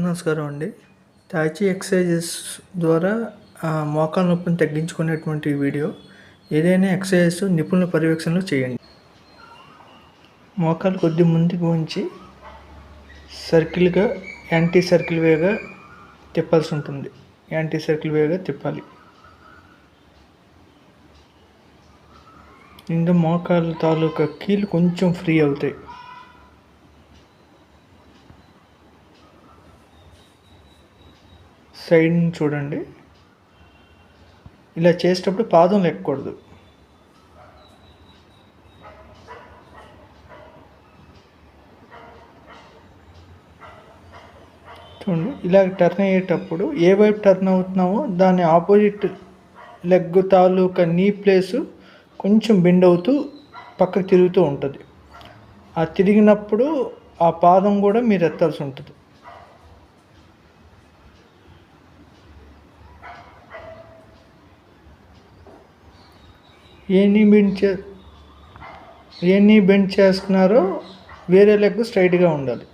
నమస్కారం అండి. తాయిచి ఎక్సర్సైజెస్ ద్వారా మోకాలు నొప్పిని తగ్గించుకునేటువంటి వీడియో. ఏదైనా ఎక్సర్సైజెస్ నిపుణుల పర్యవేక్షణలో చేయండి. మోకాలు కొద్ది ముందుకు ఉంచి సర్కిల్గా యాంటీ సర్కిల్ వేగా తిప్పాల్సి ఉంటుంది. యాంటీ సర్కిల్ వేగా తిప్పాలి. ఇంకా మోకాలు తాలూకా కీళ్ళు కొంచెం ఫ్రీ అవుతాయి. సైడ్ చూడండి. ఇలా చేసేటప్పుడు పాదం లేకూడదు. చూడండి, ఇలా టర్న్ అయ్యేటప్పుడు ఏ వైపు టర్న్ అవుతున్నామో దాని ఆపోజిట్ లెగ్ తాలూకా నీ ప్లేసు కొంచెం బెండ్ అవుతూ పక్కకు తిరుగుతూ ఉంటుంది. ఆ తిరిగినప్పుడు ఆ పాదం కూడా మీరు ఎత్తాల్సి ఉంటుంది. ఏ నీ బెండ్ చేస్తున్నారో వేరే లెగ్ స్ట్రైట్గా ఉండాలి.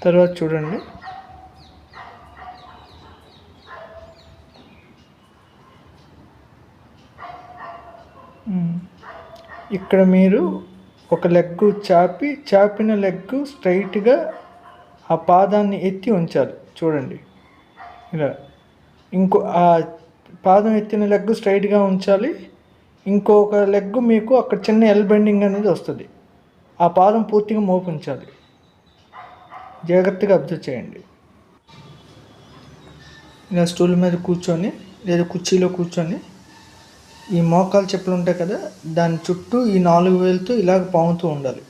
తర్వాత చూడండి, ఇక్కడ మీరు ఒక లెగ్ చాపిన లెగ్ స్ట్రైట్గా ఆ పాదాన్ని ఎత్తి ఉంచాలి. చూడండి, ఇలా ఆ పాదం ఎత్తిన లెగ్ స్ట్రైట్గా ఉంచాలి. ఇంకొక లెగ్ మీకు అక్కడ చిన్న ఎల్ బెండింగ్ అనేది వస్తుంది. ఆ పాదం పూర్తిగా మోపు ఉంచాలి. జాగ్రత్తగా అబ్జర్వ్ చేయండి. ఇలా స్టూల్ మీద కూర్చొని లేదా కుర్చీలో కూర్చొని ఈ మోకాలు చెప్పులు ఉంటాయి కదా, దాని చుట్టూ ఈ 4 వేలుతో ఇలాగ పాముతూ ఉండాలి.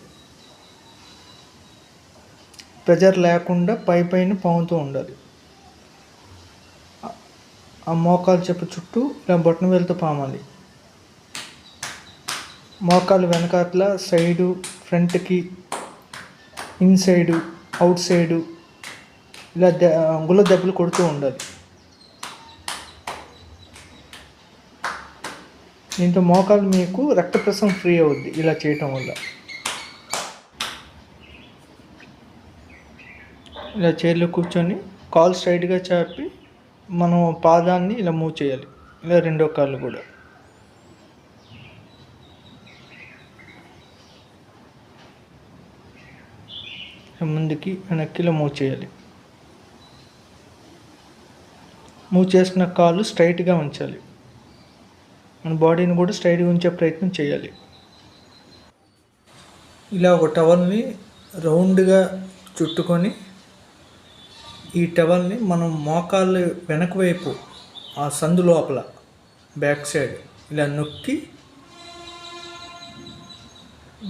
ప్రెజర్ లేకుండా పైన పాముతూ ఉండాలి. ఆ మోకాలు చెప్పు చుట్టూ ఇలా బొట్టన వేలుతో పామాలి. మోకాలు వెనకాతల సైడు, ఫ్రంట్కి, ఇన్సైడు, అవుట్ సైడు ఇలా గుల్ల దెబ్బలు కొడుతూ ఉండాలి. దీంతో మోకాలు మీకు రక్త ప్రసరణ ఫ్రీ అవుద్ది ఇలా చేయటం వల్ల. ఇలా చైర్లో కూర్చొని కాలు స్ట్రైట్గా చాపి మనం పాదాన్ని ఇలా మూవ్ చేయాలి. ఇలా రెండో కాళ్ళు కూడా. ముందుకి వెనక్కి ఇలా మూవ్ చేయాలి. మూవ్ చేసుకున్న కాళ్ళు స్ట్రైట్గా ఉంచాలి. మన బాడీని కూడా స్ట్రైట్గా ఉంచే ప్రయత్నం చేయాలి. ఇలా ఒక టవల్ని రౌండ్గా చుట్టుకొని ఈ టవల్ని మనం మోకాళ్ళు వెనక వైపు ఆ సందు లోపల బ్యాక్ సైడ్ ఇలా నొక్కి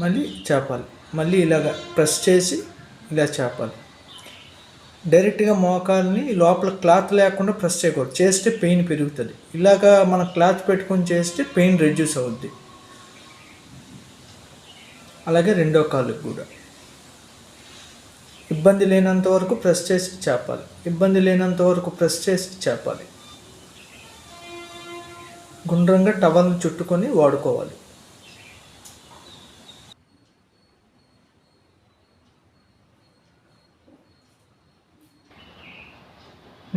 మళ్ళీ చాపాలి. మళ్ళీ ఇలాగ ప్రెస్ చేసి ఇలా చాపాలి. డైరెక్ట్గా మోకాల్ని లోపల క్లాత్ లేకుండా ప్రెస్ చేయకూడదు. చేస్తే పెయిన్ పెరుగుతుంది. ఇలాగా మన క్లాత్ పెట్టుకొని చేస్తే పెయిన్ రెడ్యూస్ అవుద్ది. అలాగే రెండో కాళ్ళకు కూడా ఇబ్బంది లేనంత వరకు ప్రెస్ చేసి చాపాలి. ఇబ్బంది లేనంత వరకు ప్రెస్ చేసి చాపాలి. గుండ్రంగా టవల్ని చుట్టుకొని వాడుకోవాలి.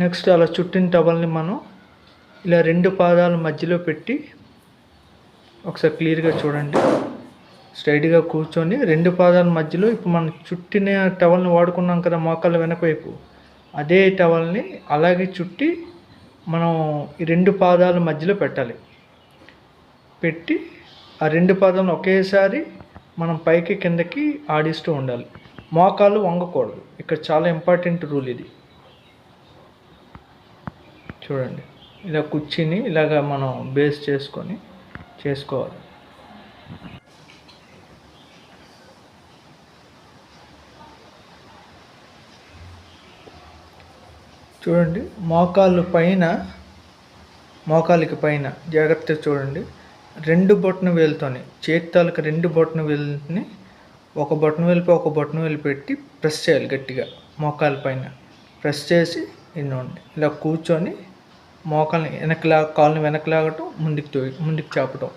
నెక్స్ట్ అలా చుట్టిన టవల్ని మనం ఇలా 2 పాదాల మధ్యలో పెట్టి ఒకసారి క్లియర్గా చూడండి. స్ట్రైట్గా కూర్చొని 2 పాదాల మధ్యలో ఇప్పుడు మనం చుట్టిన టవల్ని వాడుకున్నాం కదా మోకాళ్ళ వెనక వైపు, అదే టవల్ని అలాగే చుట్టి మనం ఈ 2 పాదాల మధ్యలో పెట్టాలి. పెట్టి ఆ రెండు పాదాలను ఒకేసారి మనం పైకి కిందకి ఆడిస్తూ ఉండాలి. మోకాలు వంగకూడదు. ఇక్కడ చాలా ఇంపార్టెంట్ రూల్ ఇది. చూడండి, ఇలా కూర్చుని ఇలాగ మనం బేస్ చేసుకొని చేసుకోవాలి. చూడండి, మోకాలికి పైన జాగ్రత్తగా చూడండి. రెండు బొటన వేలుతోని, చేతి తాలూకు రెండు బొటన వేలుని ఒక బొటన వేలుపై ఒక బొటన వేలు పెట్టి ప్రెస్ చేయాలి గట్టిగా. మోకాల పైన ప్రెస్ చేసి ఇన్నండి ఇలా కూర్చొని మోకాల్ని కాళ్ళని వెనక్కి లాగటం, ముందుకు చాపటం,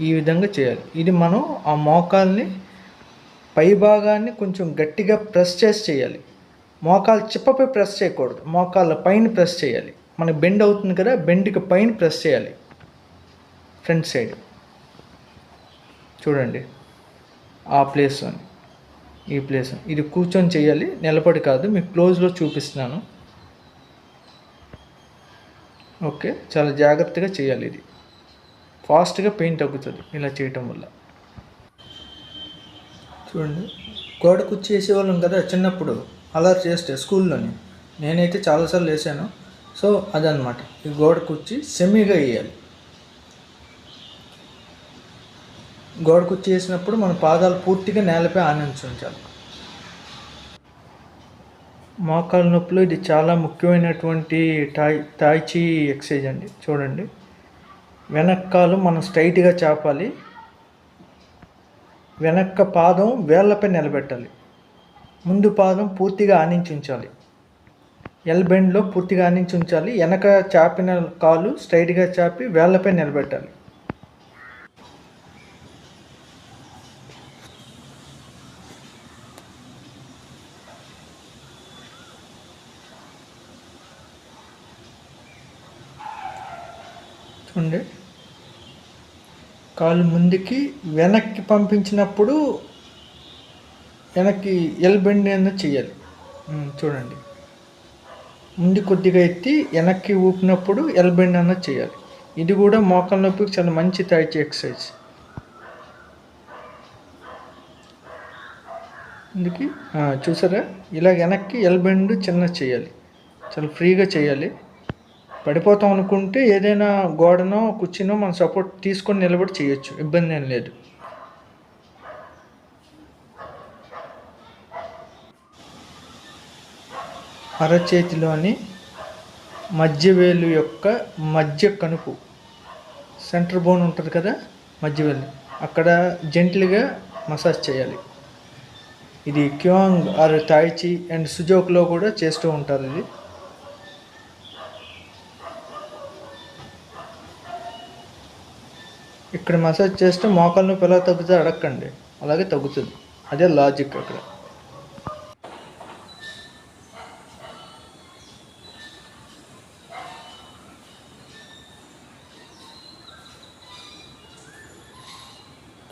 ఈ విధంగా చేయాలి. ఇది మనం ఆ మోకాల్ని పై భాగాన్ని కొంచెం గట్టిగా ప్రెస్ చేసి చేయాలి. మోకాలు చిప్పపై ప్రెస్ చేయకూడదు, మోకాళ్ళ పైన ప్రెస్ చేయాలి. మనకి బెండ్ అవుతుంది కదా, బెండ్కి పైన ప్రెస్ చేయాలి. ఫ్రంట్ సైడ్ చూడండి, ఆ ప్లేస్ అని ఈ ప్లేస్ ఇది కూర్చొని చేయాలి, నిలబడి కాదు. మీకు క్లోజ్లో చూపిస్తున్నాను. ఓకే, చాలా జాగ్రత్తగా చేయాలి. ఇది ఫాస్ట్గా పెయిన్ తగ్గుతుంది ఇలా చేయటం వల్ల. చూడండి, గోడ కుర్చీ వేసేవాళ్ళం కదా చిన్నప్పుడు, అలా చేస్తే స్కూల్లోని నేనైతే చాలాసార్లు వేసాను. సో అదనమాట, ఈ గోడ కుర్చీ సెమీగా వేయాలి. గోడ కుర్చీ వేసినప్పుడు మన పాదాలు పూర్తిగా నేలపై ఆనించాలి. మోకాళ్ళ నొప్పులు ఇది చాలా ముఖ్యమైనటువంటి తాయిచి ఎక్సర్సైజ్ అండి. చూడండి, వెనక్కాలు మనం స్ట్రైట్గా చాపాలి, వెనక్క పాదం వేళ్ళపై నిలబెట్టాలి, ముందు పాదం పూర్తిగా ఆనించి ఉంచాలి, ఎల్ బెండ్లో పూర్తిగా ఆనించి ఉంచాలి. వెనక చాపిన కాలు స్ట్రైట్గా చాపి వేళ్ళపై నిలబెట్టాలి. చూడండి, కాలు ముందుకి వెనక్కి పంపించినప్పుడు వెనక్కి ఎల్ బెండ్ అనేది చేయాలి. చూడండి, ముందు కొద్దిగా ఎత్తి వెనక్కి ఊపినప్పుడు ఎల్ బెండ్ అన్నది చేయాలి. ఇది కూడా మోకాళ్ళ నొప్పికి చాలా మంచి తాయిచి ఎక్సర్సైజ్. అందుకే చూసారా, ఇలా వెనక్కి ఎల్ బెండ్ చిన్న చేయాలి, చాలా ఫ్రీగా చేయాలి. పడిపోతాం అనుకుంటే ఏదైనా గోడనో కుర్చీనో మనం సపోర్ట్ తీసుకొని నిలబడి చేయొచ్చు, ఇబ్బంది ఏం లేదు. అరచేతిలోని మధ్యవేలు యొక్క మధ్య కనుపు సెంటర్ బోన్ ఉంటుంది కదా, మధ్యవేలు అక్కడ జెంట్లీగా మసాజ్ చేయాలి. ఇది క్యూంగ్ ఆర్ తాయిచి అండ్ సుజోక్లో కూడా చేస్తూ ఉంటారు. ఇది ఇక్కడ మసాజ్ చేస్తే మోకాళ్ళ నొప్పి ఎలా తగ్గుతుంది అడగండి, అలాగే తగ్గుతుంది. అదే లాజిక్ అక్కడ.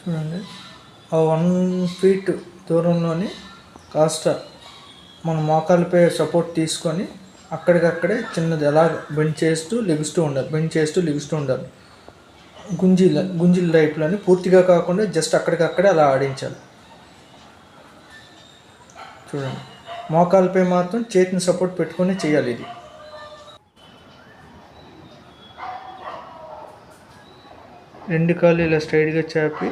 చూడండి, ఆ 1 feet దూరంలోని కాస్త మన మోకాళ్ళపై సపోర్ట్ తీసుకొని అక్కడికక్కడే చిన్నది ఎలా బెండ్ చేస్తూ లెగుస్తూ ఉండాలి. గుంజిల్ టైప్లోని పూర్తిగా కాకుండా జస్ట్ అక్కడికక్కడే అలా ఆడించాలి. చూడండి, మోకాళ్ళపై మాత్రం చేతిని సపోర్ట్ పెట్టుకొని చేయాలి. ఇది రెండు కాళ్ళు ఇలా స్ట్రైట్గా చాపి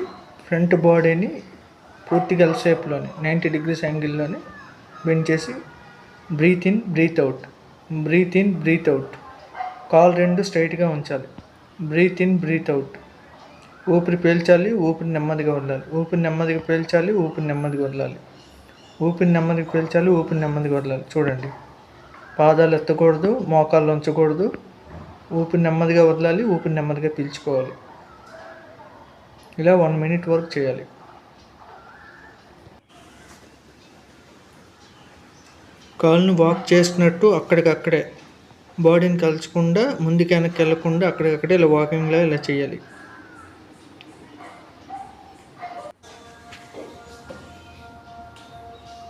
ఫ్రంట్ బాడీని పూర్తిగా ఎల్ షేప్లోని 90 degrees యాంగిల్లోని బెండ్ చేసి బ్రీత్ ఇన్ బ్రీత్ అవుట్. కాలు రెండు స్ట్రైట్గా ఉంచాలి. Breath in breath out. ఊపిరి పీల్చాలి, ఊపిరి నెమ్మదిగా వదలాలి. ఊపిరి నెమ్మదిగా పీల్చాలి, ఊపిరి నెమ్మదిగా వదలాలి. ఊపిరి నెమ్మదిగా పీల్చాలి, ఊపిరి నెమ్మదిగా వదలాలి. చూడండి, పాదాలు ఎత్తకూడదు, మోకాళ్ళు ఉంచకూడదు. ఊపిరి నెమ్మదిగా వదలాలి, ఊపిరి నెమ్మదిగా పీల్చుకోవాలి. ఇలా 1 minute వరకు చేయాలి. కాళ్ళను వాక్ చేస్తున్నట్టు అక్కడికక్కడే బాడీని కలచకుండా, ముందుకు వెనక్కి వెళ్ళకుండా అక్కడికక్కడే ఇలా వాకింగ్లా ఇలా చేయాలి.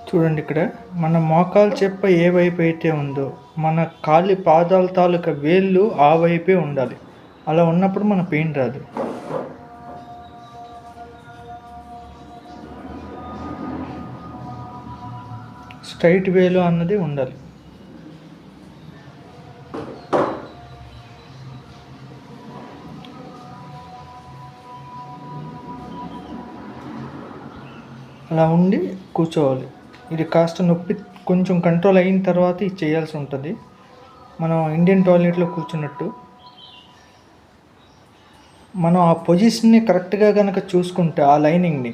చూడండి, ఇక్కడ మన మోకాలు చెప్ప ఏ వైపు అయితే ఉందో మన కాలి పాదాల తాలూకా వేళ్ళు ఆ వైపే ఉండాలి. అలా ఉన్నప్పుడు మన పెయిన్ రాదు. స్ట్రైట్ వేలో అన్నది ఉండాలి. అలా ఉండి కూర్చోవాలి. ఇది కాస్త నొప్పి కొంచెం కంట్రోల్ అయిన తర్వాత ఇది చేయాల్సి ఉంటుంది. మనం ఇండియన్ టాయిలెట్లో కూర్చున్నట్టు మనం ఆ పొజిషన్ని కరెక్ట్గా కనుక చూసుకుంటే ఆ లైనింగ్ని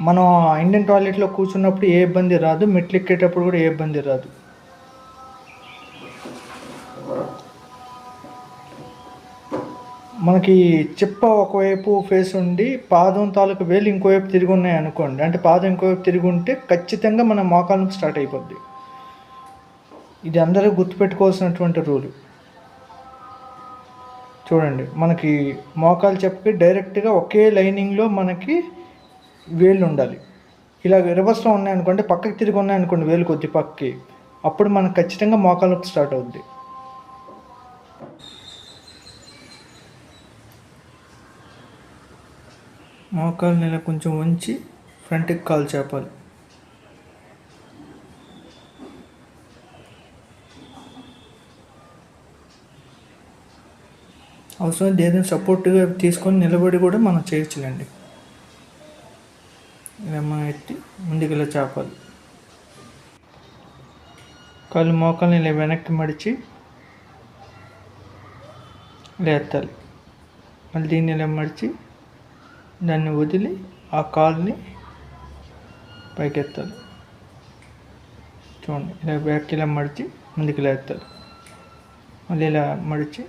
మనం ఇండియన్ టాయిలెట్లో కూర్చున్నప్పుడు ఏ ఇబ్బంది రాదు, మెట్లు ఎక్కేటప్పుడు కూడా ఏ ఇబ్బంది రాదు. మనకి చిప్ప ఒకవైపు ఫేస్ ఉండి పాదం తాలూకు వేలు ఇంకోవైపు తిరిగి ఉన్నాయి అనుకోండి, అంటే పాదం ఇంకోవైపు తిరిగి ఉంటే ఖచ్చితంగా మన మోకాలు నుంచి స్టార్ట్ అయిపోద్ది. ఇది అందరూ గుర్తుపెట్టుకోవాల్సినటువంటి రూలు. చూడండి, మనకి మోకాలు చెప్పి డైరెక్ట్గా ఒకే లైనింగ్లో మనకి వేళ్ళు ఉండాలి. ఇలా రివర్స్లో ఉన్నాయనుకోండి, పక్కకి తిరిగి ఉన్నాయనుకోండి వేలు కొద్ది పక్కకి, అప్పుడు మనకు ఖచ్చితంగా మోకాలు నొప్పి స్టార్ట్ అవుద్ది. మోకాలు ఇలా కొంచెం ఉంచి ఫ్రంట్కి కాలు చేపాలి. అవసరం ఏదైనా సపోర్ట్గా తీసుకొని నిలబడి కూడా మనం చేయొచ్చులేండి. ఇలా మనం ఎత్తి ముందుకు ఇలా చేపాలి. కాళ్ళు మోకాల్ని ఇలా వెనక్కి మడిచి ఇలా ఎత్తాలి. మళ్ళీ దీన్ని ఇలా మడిచి దాన్ని వదిలి ఆ కాల్ని పైకి ఎత్తాలి. చూడండి, ఇలా బ్యాక్ ఇలా మడిచి ముందుకు ఇలా ఎత్తాలి. మళ్ళీ ఇలా మడిచి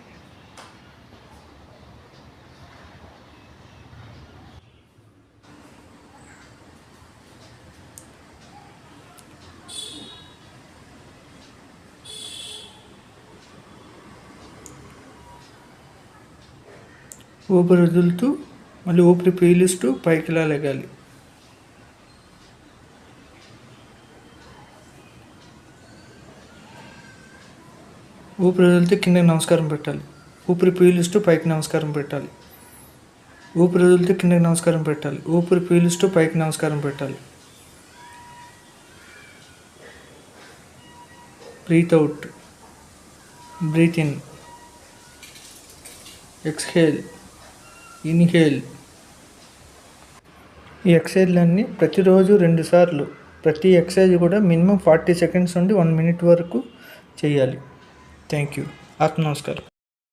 ఊపిరి వదులుతూ మళ్ళీ ఊపిరి పీలుస్తూ పైకి ఇలా లెగాలి. ఊపిరి వదిలితే కిందకి నమస్కారం పెట్టాలి. ఊపిరి పీలుస్తూ పైకి నమస్కారం పెట్టాలి. ఊపిరి వదిలితే కిందకి నమస్కారం పెట్టాలి. ఊపిరి పీలుస్తూ పైకి నమస్కారం పెట్టాలి. Breath out, breath in, exhale, inhale. ఈ ఎక్సర్సైజ్లన్నీ ప్రతిరోజు 2 సార్లు, ప్రతి ఎక్సర్సైజ్ కూడా మినిమం 40 సెకండ్స్ నుండి 1 మినిట్ వరకు చేయాలి. Thank you. ఆత్మ నమస్కారం.